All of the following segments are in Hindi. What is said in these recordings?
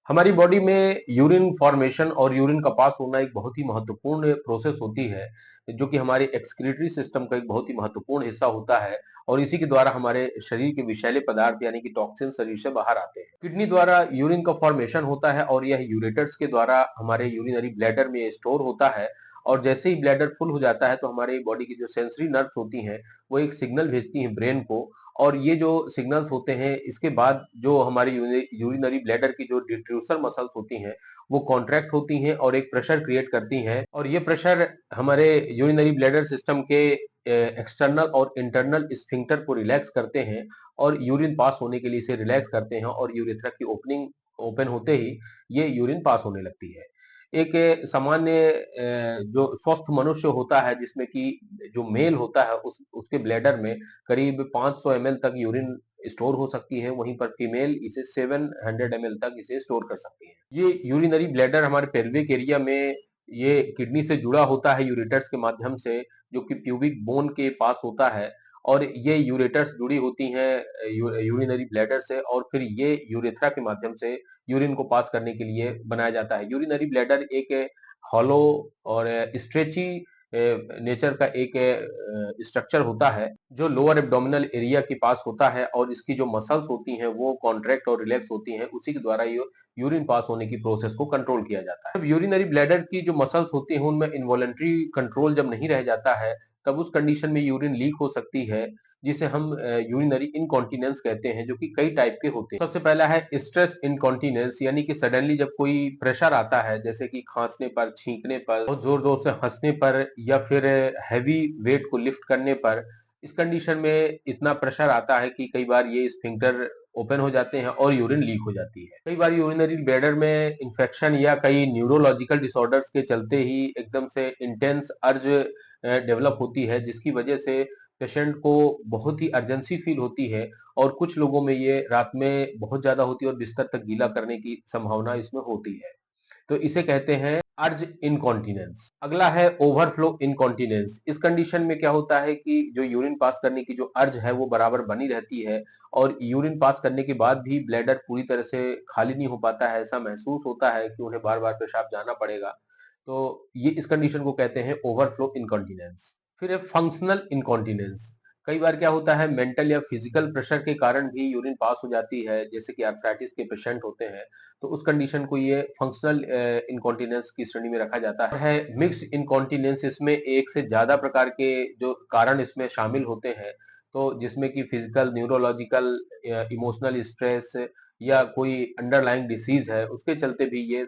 हमारी बॉडी में यूरिन फॉर्मेशन और यूरिन का पास होना एक बहुत ही महत्वपूर्ण प्रोसेस होती है, जो कि हमारे एक्सक्रीटरी सिस्टम का एक बहुत ही महत्वपूर्ण हिस्सा होता है और इसी के द्वारा हमारे शरीर के विषैले पदार्थ यानी कि टॉक्सिन शरीर से बाहर आते हैं। किडनी द्वारा यूरिन का फॉर्मेशन होता है और यह यूरेटर्स के द्वारा हमारे यूरिनरी ब्लैडर में स्टोर होता है और जैसे ही ब्लैडर फुल हो जाता है तो हमारे बॉडी की जो सेंसरी नर्व्स होती हैं वो एक सिग्नल भेजती हैं ब्रेन को और ये जो सिग्नल्स होते हैं इसके बाद जो हमारी यूरिनरी ब्लैडर की जो डिट्रूसर मसल्स होती हैं वो कॉन्ट्रैक्ट होती हैं और एक प्रेशर क्रिएट करती हैं और ये प्रेशर हमारे यूरिनरी ब्लैडर सिस्टम के एक्सटर्नल और इंटरनल स्फिंक्टर को रिलैक्स करते हैं और यूरिन पास होने के लिए इसे रिलैक्स करते हैं और यूरेथ्रा की ओपनिंग ओपन होते ही ये यूरिन पास होने लगती है। एक सामान्य जो स्वस्थ मनुष्य होता है जिसमें कि जो मेल होता है उस उसके ब्लैडर में करीब 500 ml तक यूरिन स्टोर हो सकती है, वहीं पर फीमेल इसे 700 ml तक इसे स्टोर कर सकती है। ये यूरिनरी ब्लैडर हमारे पेल्विक एरिया में ये किडनी से जुड़ा होता है यूरेटर्स के माध्यम से, जो कि प्यूबिक बोन के पास होता है और ये यूरेटर्स जुड़ी होती हैं यूरिनरी ब्लैडर से और फिर ये यूरेथ्रा के माध्यम से यूरिन को पास करने के लिए बनाया जाता है। यूरिनरी ब्लैडर एक हॉलो और स्ट्रेची नेचर का एक स्ट्रक्चर होता है जो लोअर एब्डोमिनल एरिया के पास होता है और इसकी जो मसल्स होती हैं वो कॉन्ट्रैक्ट और रिलैक्स होती हैं, उसी के द्वारा ये यूरिन पास होने की प्रोसेस को कंट्रोल किया जाता है। जब यूरिनरी ब्लैडर की जो मसल्स होती हैं उनमें इनवॉलंटरी कंट्रोल जब नहीं रह जाता है तब उस कंडीशन में यूरिन लीक हो सकती है, जिसे हम यूरिनरी इनकॉन्टिनेंस कहते हैं, जो कि कई टाइप के होते हैं। सबसे पहला है स्ट्रेस इनकॉन्टिनेंस, यानी कि सडनली जब कोई प्रेशर आता है जैसे कि खांसने पर, छींकने पर, बहुत जोर जोर से हंसने पर या फिर हैवी वेट को लिफ्ट करने पर, इस कंडीशन में इतना प्रेशर आता है कि कई बार ये स्फिंक्टर ओपन हो जाते हैं और यूरिन लीक हो जाती है। कई बार यूरिनरी ब्लैडर में इंफेक्शन या कई न्यूरोलॉजिकल डिसऑर्डर्स के चलते ही एकदम से इंटेंस अर्ज डेवलप होती है, जिसकी वजह से पेशेंट को बहुत ही अर्जेंसी फील होती है और कुछ लोगों में ये रात में बहुत ज्यादा होती है और बिस्तर तक गीला करने की संभावना इसमें होती है। तो इसे कहते हैं अर्ज इनकॉन्टिनेंस। अगला है ओवरफ्लो इनकॉन्टिनेंस। इस कंडीशन में क्या होता है कि जो यूरिन पास करने की जो अर्ज है वो बराबर बनी रहती है और यूरिन पास करने के बाद भी ब्लैडर पूरी तरह से खाली नहीं हो पाता है, ऐसा महसूस होता है कि उन्हें बार बार पेशाब जाना पड़ेगा। तो ये इस कंडीशन को कहते हैं ओवरफ्लो इनकॉन्टिनेंस। फिर है फंक्शनल इनकॉन्टिनेंस। कई बार क्या होता है मेंटल या फिजिकल प्रेशर के कारण भी यूरिन पास हो जाती है, जैसे कि आर्थराइटिस के पेशेंट होते हैं तो उस कंडीशन को ये फंक्शनल इनकॉन्टिनेंस की श्रेणी में रखा जाता है। मिक्स इनकॉन्टिनेंस, इसमें एक से ज्यादा प्रकार के जो कारण इसमें शामिल होते हैं, तो जिसमें कि फिजिकल, न्यूरोलॉजिकल, इमोशनल स्ट्रेस या कोई अंडरलाइंग डिसीज है उसके चलते भी ये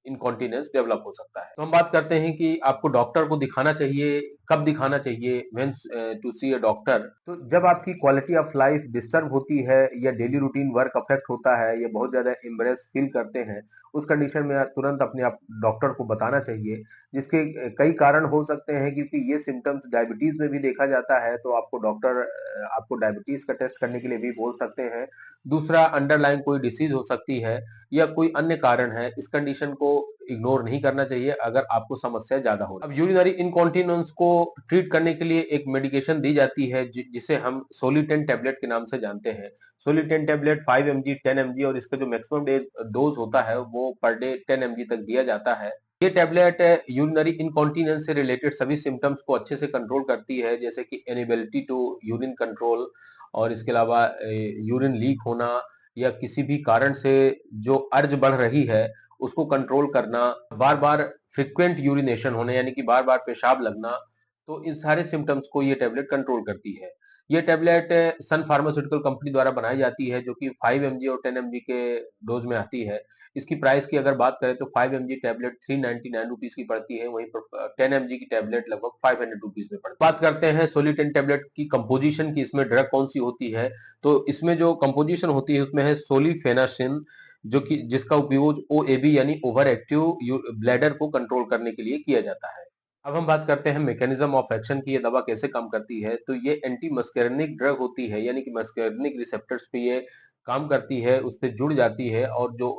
इनकॉन्टिनेंस डेवलप हो सकता है। तो हम बात करते हैं कि आपको डॉक्टर को दिखाना चाहिए, कब दिखाना चाहिए, when to see a doctor. तो जब आपकी क्वालिटी ऑफ लाइफ डिस्टर्ब होती है या डेली रूटीन वर्क अफेक्ट होता है या बहुत ज्यादा एम्बरेस फील करते हैं, उस कंडीशन में तुरंत अपने आप डॉक्टर को बताना चाहिए। जिसके कई कारण हो सकते हैं, क्योंकि ये सिम्टम्स डायबिटीज में भी देखा जाता है तो आपको डॉक्टर आपको डायबिटीज का टेस्ट करने के लिए भी बोल सकते हैं। दूसरा, अंडरलाइन कोई डिसीज हो सकती है या कोई अन्य कारण है, इस कंडीशन को इग्नोर नहीं करना चाहिए अगर आपको समस्या ज्यादा हो। अब यूरिनरी इनकॉन्टिनेंस को ट्रीट करने के लिए एक मेडिकेशन दी जाती है जिसे हम सोलिटेन टेबलेट के नाम से जानते हैं। सोलिटेन टेबलेट 5 mg, 10 mg और इसका जो मैक्सिमम डोज होता है वो पर डे 10 mg तक दिया जाता है। ये टेबलेट यूरिनरी इनकॉन्टिनेंस से रिलेटेड सभी सिम्टम्स को अच्छे से कंट्रोल करती है, जैसे कि इनएबिलिटी टू यूरिन कंट्रोल और इसके अलावा यूरिन लीक होना या किसी भी कारण से जो अर्ज बढ़ रही है उसको कंट्रोल करना, बार बार फ्रिक्वेंट यूरिनेशन होने यानी कि बार बार पेशाब लगना, तो इन सारे सिम्टम्स को ये टेबलेट कंट्रोल करती है। ये टेबलेट सन फार्मास्यूटिकल कंपनी द्वारा बनाई जाती है, जो कि 5 mg और 10 mg के डोज में आती है। इसकी प्राइस की अगर बात करें तो 5 mg टैबलेट 399 रुपीज की पड़ती है, वहीं पर 10 mg की टैबलेट लगभग 500 रुपीज में पड़ती है। बात करते हैं सोलिटेन टैबलेट की कंपोजिशन की, इसमें ड्रग कौन सी होती है, तो इसमें जो कंपोजिशन होती है उसमें है सोलिफेनासिन, जो कि जिसका उपयोग ओएबी यानी ओवर एक्टिव ब्लैडर को कंट्रोल करने के लिए किया जाता है। अब हम बात करते हैं मैकेनिज्म ऑफ एक्शन की, ये दवा कैसे काम करती है। तो ये एंटी मस्कैरिनिक ड्रग होती है, यानी कि मस्कैरिनिक रिसेप्टर्स पे ये काम करती है, उस पे जुड़ जाती है और जो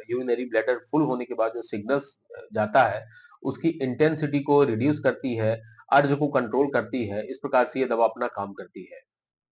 यूरिनरी ब्लैडर फुल होने के बाद जो सिग्नल्स जाता है उसकी इंटेंसिटी को रिड्यूस करती है, अर्ज को कंट्रोल करती है। इस प्रकार से ये दवा अपना काम करती है।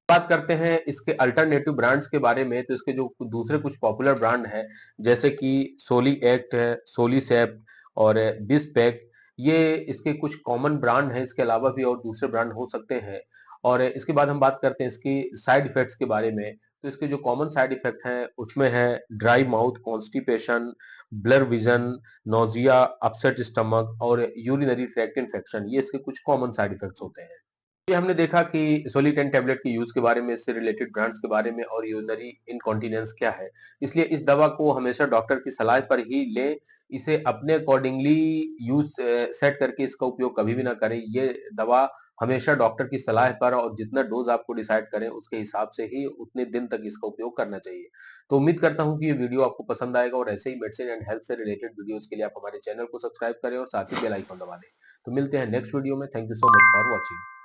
बात करते हैं इसके अल्टरनेटिव ब्रांड्स के बारे में, तो इसके जो दूसरे कुछ पॉपुलर ब्रांड हैं, जैसे कि सोली एक्ट है, सोलीसेप और बिस्पेक, ये इसके कुछ कॉमन ब्रांड हैं। इसके अलावा भी और दूसरे ब्रांड हो सकते हैं। और इसके बाद हम बात करते हैं इसकी साइड इफेक्ट्स के बारे में। तो इसके जो कॉमन साइड इफेक्ट हैं उसमें है dry mouth, constipation, blur vision, nausea, upset stomach और यूरिनरी ट्रैक्ट इन्फेक्शन, ये इसके कुछ कॉमन साइड इफेक्ट्स होते हैं। ये हमने देखा कि सोलिटेन टैबलेट के यूज के बारे में, इससे रिलेटेड ब्रांड्स के बारे में और यूरिनरी इनकॉन्टिनेंस क्या है। इसलिए इस दवा को हमेशा डॉक्टर की सलाह पर ही लें। इसे अपने अकॉर्डिंगली यूज सेट करके इसका उपयोग कभी भी ना करें। ये दवा हमेशा डॉक्टर की सलाह पर और जितना डोज आपको डिसाइड करें उसके हिसाब से ही उतने दिन तक इसका उपयोग करना चाहिए। तो उम्मीद करता हूं कि ये वीडियो आपको पसंद आएगा और ऐसे ही मेडिसिन एंड हेल्थ से रिलेटेड वीडियोस के लिए आप हमारे चैनल को सब्सक्राइब करें और साथ ही बेल आइकन दबा दें। तो मिलते हैं नेक्स्ट वीडियो में। Thank you so much for watching.